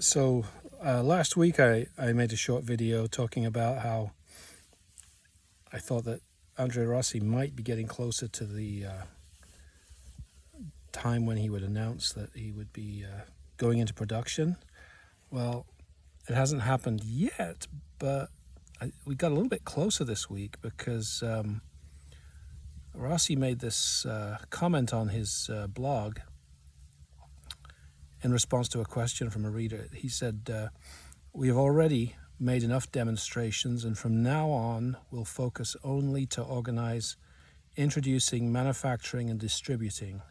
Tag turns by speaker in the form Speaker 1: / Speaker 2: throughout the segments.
Speaker 1: So last week I made a short video talking about how I thought that Andrea Rossi might be getting closer to the time when he would announce that he would be going into production. Well, it hasn't happened yet, but we got a little bit closer this week because Rossi made this comment on his blog in response to a question from a reader. He said, "We have already made enough demonstrations, and from now on we'll focus only to organize introducing, manufacturing, and distributing,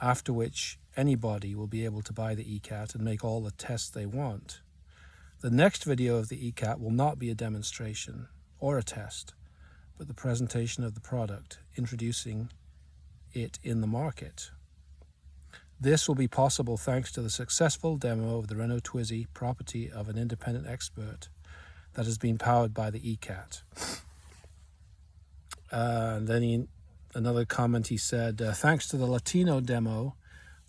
Speaker 1: after which anybody will be able to buy the ECAT and make all the tests they want. The next video of the ECAT will not be a demonstration or a test, but the presentation of the product, introducing it in the market. This will be possible thanks to the successful demo of the Renault Twizy, property of an independent expert, that has been powered by the ECAT." Another comment, he said, "Thanks to the Latino demo,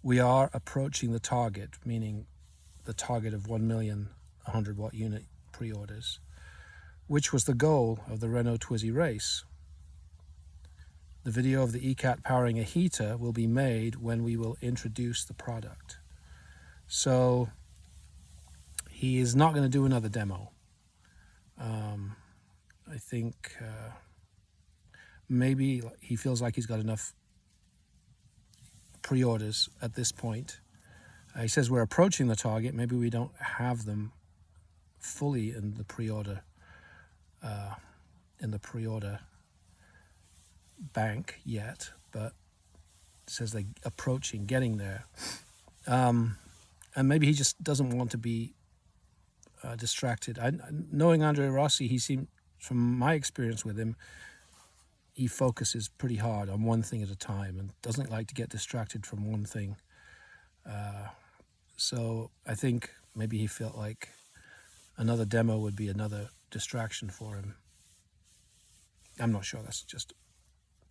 Speaker 1: we are approaching the target," meaning the target of 1 million 100-watt unit pre-orders, which was the goal of the Renault Twizy race. The video of the ECAT powering a heater will be made when we will introduce the product. So he is not going to do another demo. I think maybe he feels like he's got enough pre-orders at this point. He says we're approaching the target. Maybe we don't have them fully in the pre-order bank yet, but says they're approaching, getting there. And maybe he just doesn't want to be distracted. Knowing Andrea Rossi, he seemed, from my experience with him, he focuses pretty hard on one thing at a time and doesn't like to get distracted from one thing. So I think maybe he felt like another demo would be another distraction for him. I'm not sure. That's just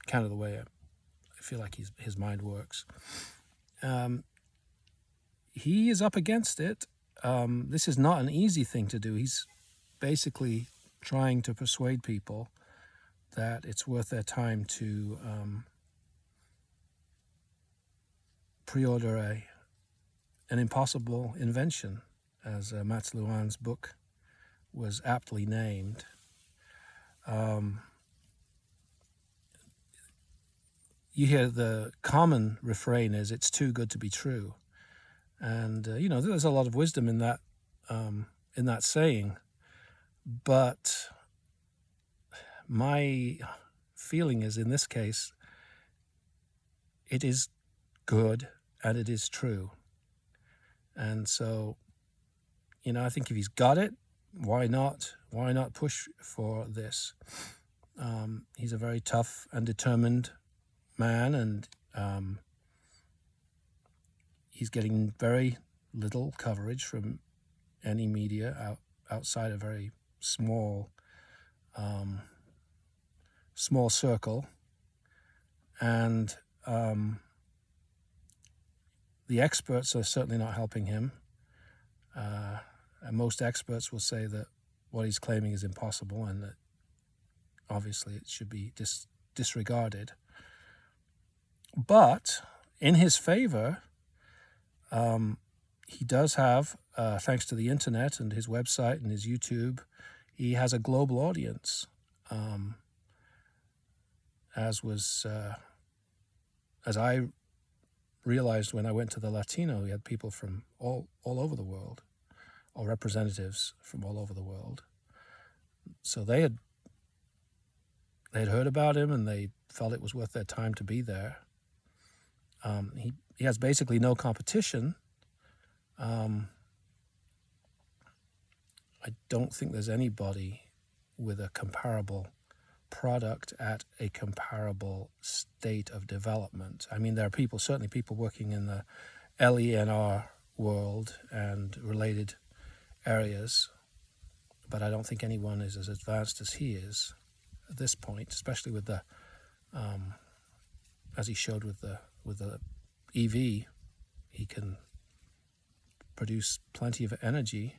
Speaker 1: kind of the way I feel like his mind works. He is up against it. This is not an easy thing to do. He's basically trying to persuade people that it's worth their time to pre-order an impossible invention, as Mats Luhan's book was aptly named. You hear the common refrain is, "It's too good to be true." And, there's a lot of wisdom in that saying. But my feeling is, in this case, it is good and it is true. And so, I think if he's got it, why not push for this? He's a very tough and determined man, and he's getting very little coverage from any media outside a very small circle, and the experts are certainly not helping him. And most experts will say that what he's claiming is impossible and that obviously it should be disregarded. But in his favor, he does have, thanks to the internet and his website and his YouTube, he has a global audience. As I realized when I went to the Latino, he had people from all over the world, or representatives from all over the world. So they had heard about him and they felt it was worth their time to be there. He has basically no competition. I don't think there's anybody with a comparable product at a comparable state of development. I mean, there are certainly people working in the LENR world and related areas, but I don't think anyone is as advanced as he is at this point, especially with the, as he showed with the EV, he can produce plenty of energy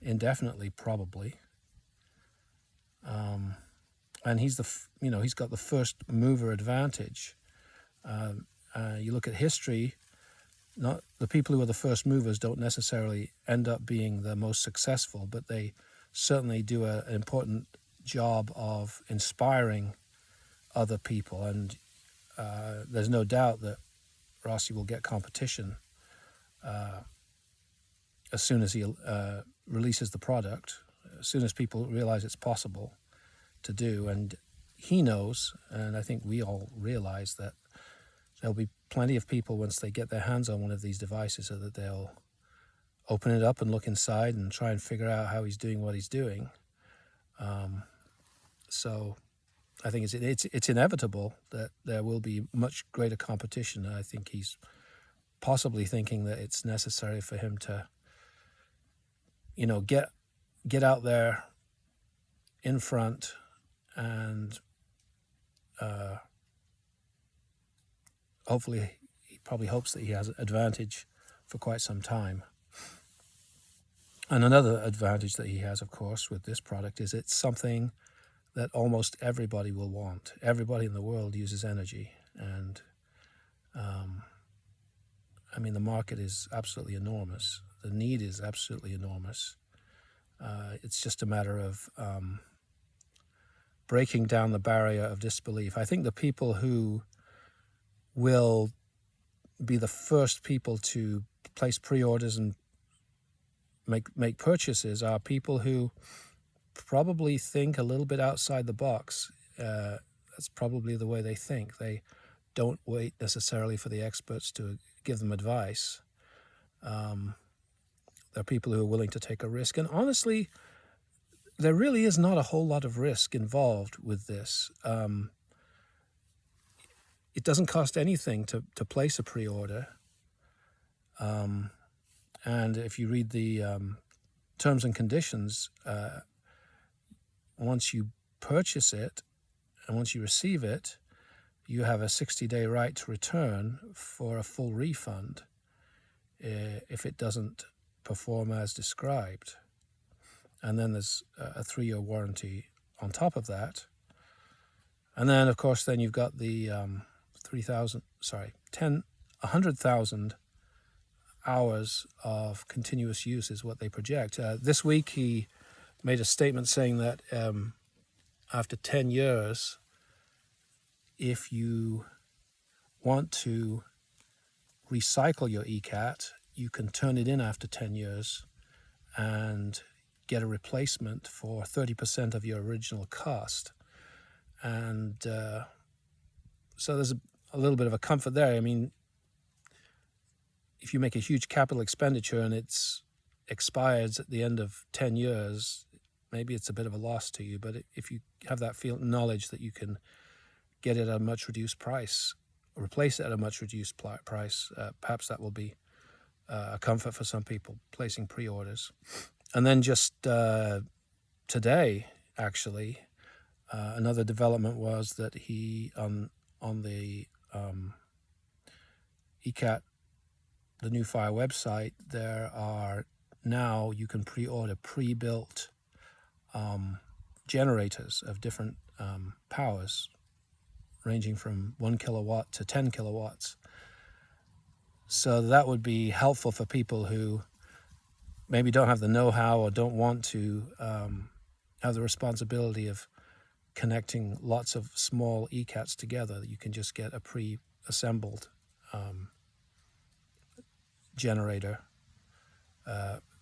Speaker 1: indefinitely, probably. And he's he's got the first mover advantage. You look at history, not the people who are the first movers don't necessarily end up being the most successful, but they certainly do an important job of inspiring other people. And there's no doubt that Rossi will get competition as soon as he releases the product, as soon as people realize it's possible to do. And he knows, and I think we all realize, that there'll be plenty of people, once they get their hands on one of these devices, so that they'll open it up and look inside and try and figure out how he's doing what he's doing. So I think it's inevitable that there will be much greater competition. I think he's possibly thinking that it's necessary for him to, get out there in front and hopefully, he probably hopes that he has an advantage for quite some time. And another advantage that he has, of course, with this product is it's something that almost everybody will want. Everybody in the world uses energy. And, the market is absolutely enormous. The need is absolutely enormous. It's just a matter of breaking down the barrier of disbelief. I think the people who will be the first people to place pre-orders and make purchases are people who probably think a little bit outside the box. That's probably the way they think. They don't wait necessarily for the experts to give them advice. There are people who are willing to take a risk. And honestly, there really is not a whole lot of risk involved with this. It doesn't cost anything to place a pre-order. And if you read the terms and conditions, once you purchase it and once you receive it, you have a 60-day right to return for a full refund if it doesn't perform as described. And then there's a 3-year warranty on top of that. And then, of course, then you've got the 100,000 hours of continuous use is what they project. This week he made a statement saying that after 10 years, if you want to recycle your ECAT, you can turn it in after 10 years and get a replacement for 30% of your original cost. And so there's a little bit of a comfort there. I mean, if you make a huge capital expenditure and it's expires at the end of 10 years, maybe it's a bit of a loss to you. But if you have that knowledge that you can get it at a much reduced price, replace it at a much reduced price, perhaps that will be a comfort for some people placing pre-orders. And then just today, actually, another development was that he, on the ECAT, the New Fire website, there are now, you can pre-order pre-built generators of different powers, ranging from 1 kilowatt to 10 kilowatts. So that would be helpful for people who maybe don't have the know-how or don't want to have the responsibility of connecting lots of small ECATs together. You can just get a pre-assembled generator,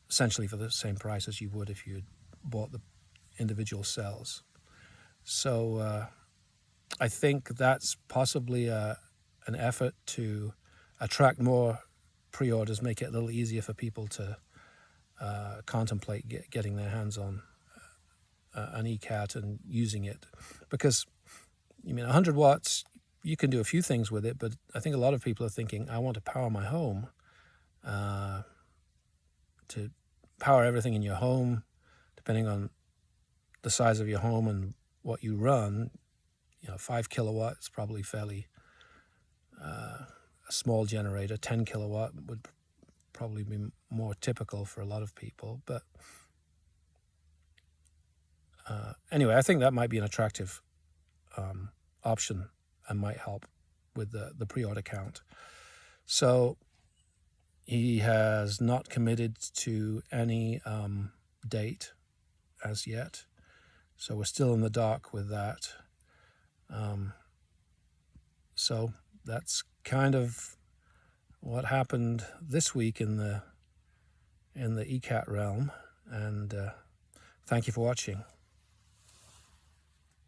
Speaker 1: essentially for the same price as you would if you had bought the individual cells. So I think that's possibly an effort to attract more pre-orders, make it a little easier for people to contemplate getting their hands on an ECAT and using it. Because, 100 watts, you can do a few things with it, but I think a lot of people are thinking, I want to power my home. To power everything in your home, depending on the size of your home and what you run, 5 kilowatt is probably fairly a small generator. 10 kilowatt would probably be more typical for a lot of people. But anyway, I think that might be an attractive option and might help with the pre-order count. So he has not committed to any date as yet. So we're still in the dark with that. So that's kind of what happened this week in the ECAT realm. And thank you for watching.